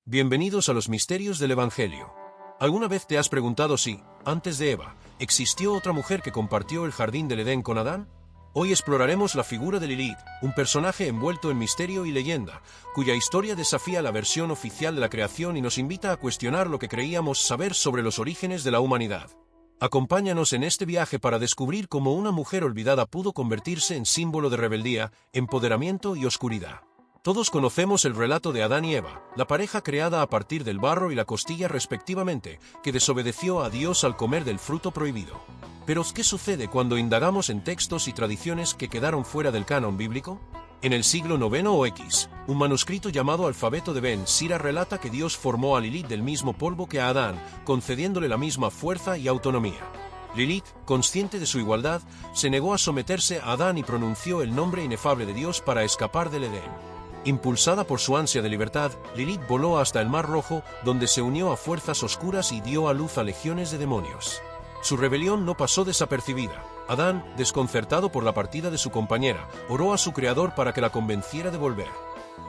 Bienvenidos a los misterios del Evangelio. ¿Alguna vez te has preguntado si, antes de Eva, existió otra mujer que compartió el jardín del Edén con Adán? Hoy exploraremos la figura de Lilith, un personaje envuelto en misterio y leyenda, cuya historia desafía la versión oficial de la creación y nos invita a cuestionar lo que creíamos saber sobre los orígenes de la humanidad. Acompáñanos en este viaje para descubrir cómo una mujer olvidada pudo convertirse en símbolo de rebeldía, empoderamiento y oscuridad. Todos conocemos el relato de Adán y Eva, la pareja creada a partir del barro y la costilla respectivamente, que desobedeció a Dios al comer del fruto prohibido. Pero, ¿qué sucede cuando indagamos en textos y tradiciones que quedaron fuera del canon bíblico? En el siglo IX o X, un manuscrito llamado Alfabeto de Ben Sira relata que Dios formó a Lilith del mismo polvo que a Adán, concediéndole la misma fuerza y autonomía. Lilith, consciente de su igualdad, se negó a someterse a Adán y pronunció el nombre inefable de Dios para escapar del Edén. Impulsada por su ansia de libertad, Lilith voló hasta el Mar Rojo, donde se unió a fuerzas oscuras y dio a luz a legiones de demonios. Su rebelión no pasó desapercibida. Adán, desconcertado por la partida de su compañera, oró a su creador para que la convenciera de volver.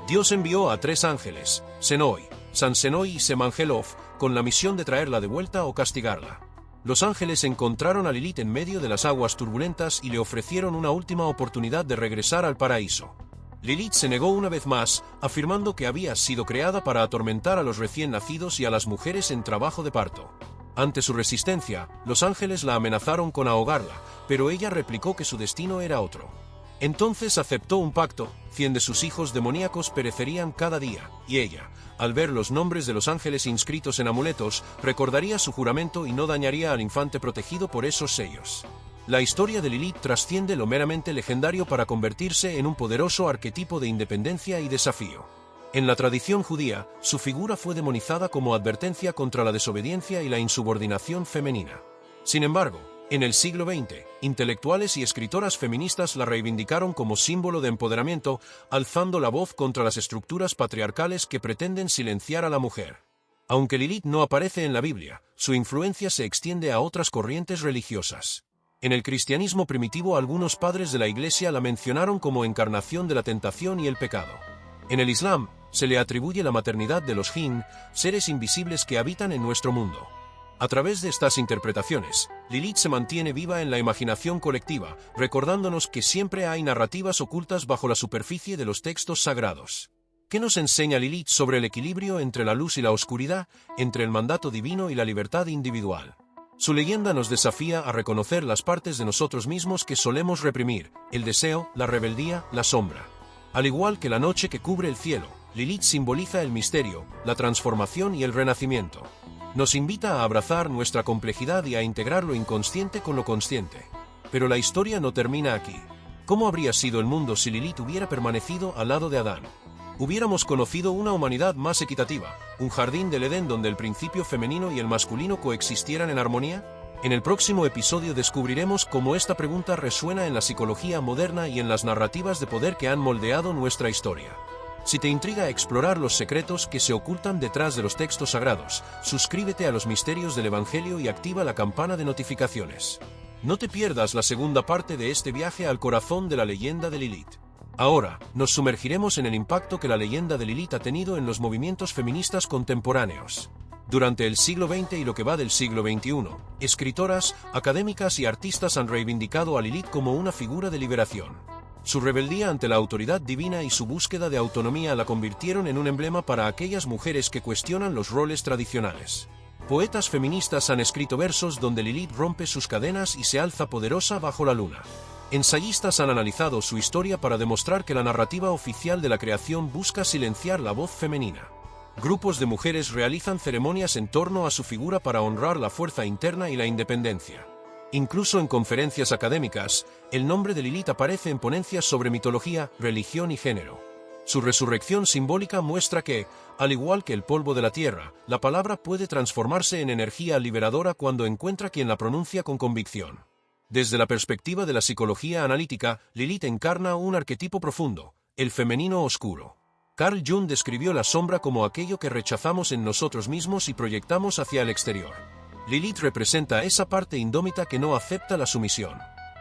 Dios envió a 3 ángeles, Senoi, San Senoi y Semangelov, con la misión de traerla de vuelta o castigarla. Los ángeles encontraron a Lilith en medio de las aguas turbulentas y le ofrecieron una última oportunidad de regresar al paraíso. Lilith se negó una vez más, afirmando que había sido creada para atormentar a los recién nacidos y a las mujeres en trabajo de parto. Ante su resistencia, los ángeles la amenazaron con ahogarla, pero ella replicó que su destino era otro. Entonces aceptó un pacto: 100 de sus hijos demoníacos perecerían cada día, y ella, al ver los nombres de los ángeles inscritos en amuletos, recordaría su juramento y no dañaría al infante protegido por esos sellos. La historia de Lilith trasciende lo meramente legendario para convertirse en un poderoso arquetipo de independencia y desafío. En la tradición judía, su figura fue demonizada como advertencia contra la desobediencia y la insubordinación femenina. Sin embargo, en el siglo XX, intelectuales y escritoras feministas la reivindicaron como símbolo de empoderamiento, alzando la voz contra las estructuras patriarcales que pretenden silenciar a la mujer. Aunque Lilith no aparece en la Biblia, su influencia se extiende a otras corrientes religiosas. En el cristianismo primitivo, algunos padres de la Iglesia la mencionaron como encarnación de la tentación y el pecado. En el Islam, se le atribuye la maternidad de los jinn, seres invisibles que habitan en nuestro mundo. A través de estas interpretaciones, Lilith se mantiene viva en la imaginación colectiva, recordándonos que siempre hay narrativas ocultas bajo la superficie de los textos sagrados. ¿Qué nos enseña Lilith sobre el equilibrio entre la luz y la oscuridad, entre el mandato divino y la libertad individual? Su leyenda nos desafía a reconocer las partes de nosotros mismos que solemos reprimir: el deseo, la rebeldía, la sombra. Al igual que la noche que cubre el cielo, Lilith simboliza el misterio, la transformación y el renacimiento. Nos invita a abrazar nuestra complejidad y a integrar lo inconsciente con lo consciente. Pero la historia no termina aquí. ¿Cómo habría sido el mundo si Lilith hubiera permanecido al lado de Adán? Hubiéramos conocido una humanidad más equitativa, un jardín del Edén donde el principio femenino y el masculino coexistieran en armonía. En el próximo episodio descubriremos cómo esta pregunta resuena en la psicología moderna y en las narrativas de poder que han moldeado nuestra historia. Si te intriga explorar los secretos que se ocultan detrás de los textos sagrados, suscríbete a los misterios del Evangelio y activa la campana de notificaciones. No te pierdas la segunda parte de este viaje al corazón de la leyenda de Lilith. Ahora, nos sumergiremos en el impacto que la leyenda de Lilith ha tenido en los movimientos feministas contemporáneos. Durante el siglo XX y lo que va del siglo XXI, escritoras, académicas y artistas han reivindicado a Lilith como una figura de liberación. Su rebeldía ante la autoridad divina y su búsqueda de autonomía la convirtieron en un emblema para aquellas mujeres que cuestionan los roles tradicionales. Poetas feministas han escrito versos donde Lilith rompe sus cadenas y se alza poderosa bajo la luna. Ensayistas han analizado su historia para demostrar que la narrativa oficial de la creación busca silenciar la voz femenina. Grupos de mujeres realizan ceremonias en torno a su figura para honrar la fuerza interna y la independencia. Incluso en conferencias académicas, el nombre de Lilith aparece en ponencias sobre mitología, religión y género. Su resurrección simbólica muestra que, al igual que el polvo de la tierra, la palabra puede transformarse en energía liberadora cuando encuentra quien la pronuncia con convicción. Desde la perspectiva de la psicología analítica, Lilith encarna un arquetipo profundo: el femenino oscuro. Carl Jung describió la sombra como aquello que rechazamos en nosotros mismos y proyectamos hacia el exterior. Lilith representa esa parte indómita que no acepta la sumisión.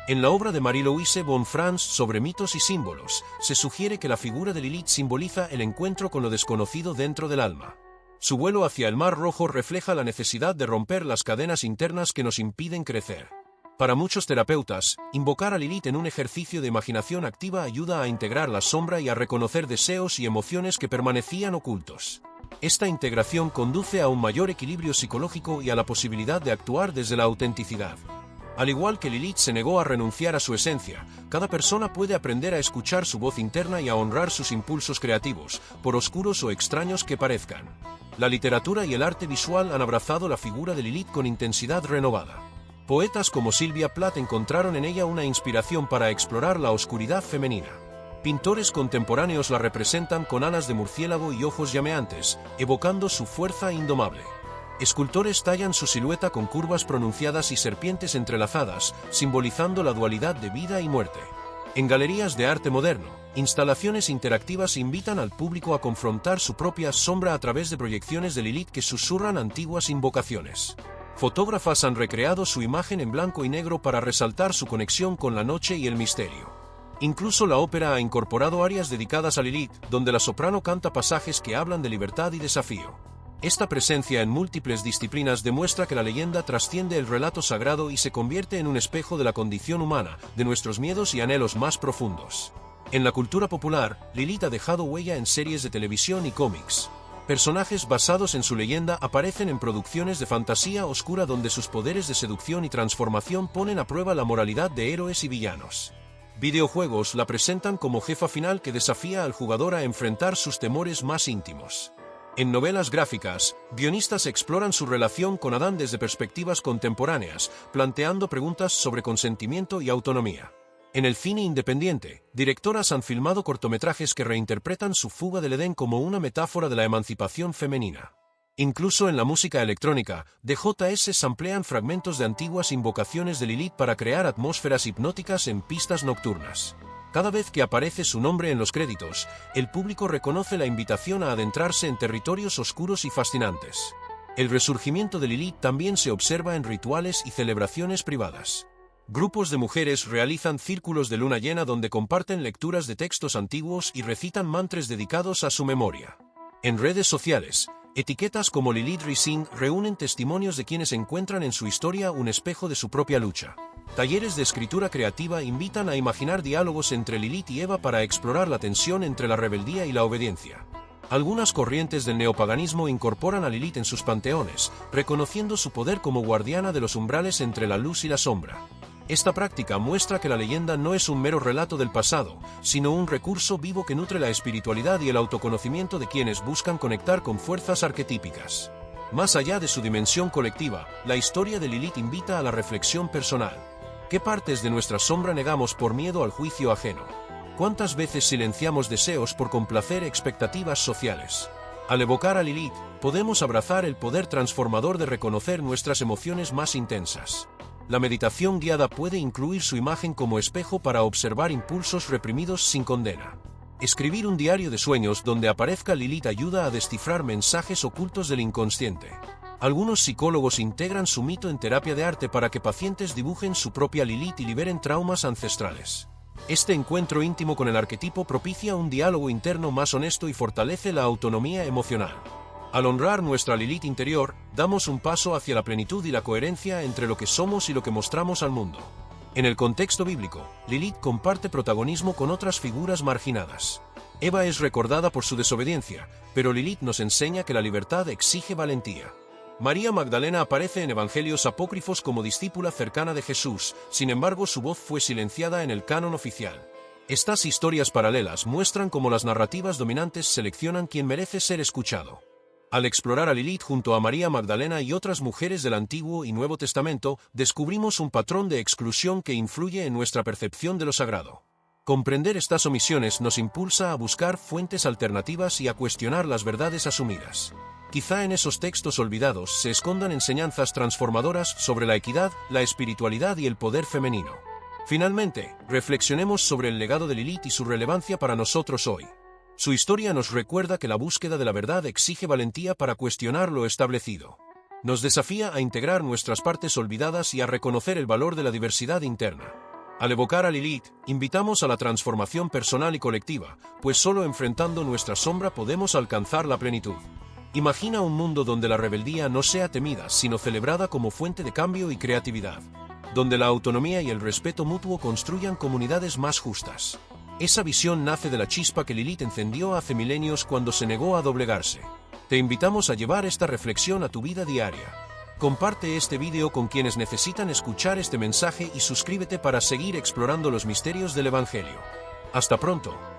En la obra de Marie-Louise von Franz sobre mitos y símbolos, se sugiere que la figura de Lilith simboliza el encuentro con lo desconocido dentro del alma. Su vuelo hacia el Mar Rojo refleja la necesidad de romper las cadenas internas que nos impiden crecer. Para muchos terapeutas, invocar a Lilith en un ejercicio de imaginación activa ayuda a integrar la sombra y a reconocer deseos y emociones que permanecían ocultos. Esta integración conduce a un mayor equilibrio psicológico y a la posibilidad de actuar desde la autenticidad. Al igual que Lilith se negó a renunciar a su esencia, cada persona puede aprender a escuchar su voz interna y a honrar sus impulsos creativos, por oscuros o extraños que parezcan. La literatura y el arte visual han abrazado la figura de Lilith con intensidad renovada. Poetas como Sylvia Plath encontraron en ella una inspiración para explorar la oscuridad femenina. Pintores contemporáneos la representan con alas de murciélago y ojos llameantes, evocando su fuerza indomable. Escultores tallan su silueta con curvas pronunciadas y serpientes entrelazadas, simbolizando la dualidad de vida y muerte. En galerías de arte moderno, instalaciones interactivas invitan al público a confrontar su propia sombra a través de proyecciones de Lilith que susurran antiguas invocaciones. Fotógrafas han recreado su imagen en blanco y negro para resaltar su conexión con la noche y el misterio. Incluso la ópera ha incorporado áreas dedicadas a Lilith, donde la soprano canta pasajes que hablan de libertad y desafío. Esta presencia en múltiples disciplinas demuestra que la leyenda trasciende el relato sagrado y se convierte en un espejo de la condición humana, de nuestros miedos y anhelos más profundos. En la cultura popular, Lilith ha dejado huella en series de televisión y cómics. Personajes basados en su leyenda aparecen en producciones de fantasía oscura donde sus poderes de seducción y transformación ponen a prueba la moralidad de héroes y villanos. Videojuegos la presentan como jefa final que desafía al jugador a enfrentar sus temores más íntimos. En novelas gráficas, guionistas exploran su relación con Adán desde perspectivas contemporáneas, planteando preguntas sobre consentimiento y autonomía. En el cine independiente, directoras han filmado cortometrajes que reinterpretan su fuga del Edén como una metáfora de la emancipación femenina. Incluso en la música electrónica, DJs samplean fragmentos de antiguas invocaciones de Lilith para crear atmósferas hipnóticas en pistas nocturnas. Cada vez que aparece su nombre en los créditos, el público reconoce la invitación a adentrarse en territorios oscuros y fascinantes. El resurgimiento de Lilith también se observa en rituales y celebraciones privadas. Grupos de mujeres realizan círculos de luna llena donde comparten lecturas de textos antiguos y recitan mantras dedicados a su memoria. En redes sociales, etiquetas como Lilith Rising reúnen testimonios de quienes encuentran en su historia un espejo de su propia lucha. Talleres de escritura creativa invitan a imaginar diálogos entre Lilith y Eva para explorar la tensión entre la rebeldía y la obediencia. Algunas corrientes del neopaganismo incorporan a Lilith en sus panteones, reconociendo su poder como guardiana de los umbrales entre la luz y la sombra. Esta práctica muestra que la leyenda no es un mero relato del pasado, sino un recurso vivo que nutre la espiritualidad y el autoconocimiento de quienes buscan conectar con fuerzas arquetípicas. Más allá de su dimensión colectiva, la historia de Lilith invita a la reflexión personal. ¿Qué partes de nuestra sombra negamos por miedo al juicio ajeno? ¿Cuántas veces silenciamos deseos por complacer expectativas sociales? Al evocar a Lilith, podemos abrazar el poder transformador de reconocer nuestras emociones más intensas. La meditación guiada puede incluir su imagen como espejo para observar impulsos reprimidos sin condena. Escribir un diario de sueños donde aparezca Lilith ayuda a descifrar mensajes ocultos del inconsciente. Algunos psicólogos integran su mito en terapia de arte para que pacientes dibujen su propia Lilith y liberen traumas ancestrales. Este encuentro íntimo con el arquetipo propicia un diálogo interno más honesto y fortalece la autonomía emocional. Al honrar nuestra Lilith interior, damos un paso hacia la plenitud y la coherencia entre lo que somos y lo que mostramos al mundo. En el contexto bíblico, Lilith comparte protagonismo con otras figuras marginadas. Eva es recordada por su desobediencia, pero Lilith nos enseña que la libertad exige valentía. María Magdalena aparece en evangelios apócrifos como discípula cercana de Jesús, sin embargo su voz fue silenciada en el canon oficial. Estas historias paralelas muestran cómo las narrativas dominantes seleccionan quién merece ser escuchado. Al explorar a Lilith junto a María Magdalena y otras mujeres del Antiguo y Nuevo Testamento, descubrimos un patrón de exclusión que influye en nuestra percepción de lo sagrado. Comprender estas omisiones nos impulsa a buscar fuentes alternativas y a cuestionar las verdades asumidas. Quizá en esos textos olvidados se escondan enseñanzas transformadoras sobre la equidad, la espiritualidad y el poder femenino. Finalmente, reflexionemos sobre el legado de Lilith y su relevancia para nosotros hoy. Su historia nos recuerda que la búsqueda de la verdad exige valentía para cuestionar lo establecido. Nos desafía a integrar nuestras partes olvidadas y a reconocer el valor de la diversidad interna. Al evocar a Lilith, invitamos a la transformación personal y colectiva, pues solo enfrentando nuestra sombra podemos alcanzar la plenitud. Imagina un mundo donde la rebeldía no sea temida, sino celebrada como fuente de cambio y creatividad. Donde la autonomía y el respeto mutuo construyan comunidades más justas. Esa visión nace de la chispa que Lilith encendió hace milenios cuando se negó a doblegarse. Te invitamos a llevar esta reflexión a tu vida diaria. Comparte este vídeo con quienes necesitan escuchar este mensaje y suscríbete para seguir explorando los misterios del Evangelio. Hasta pronto.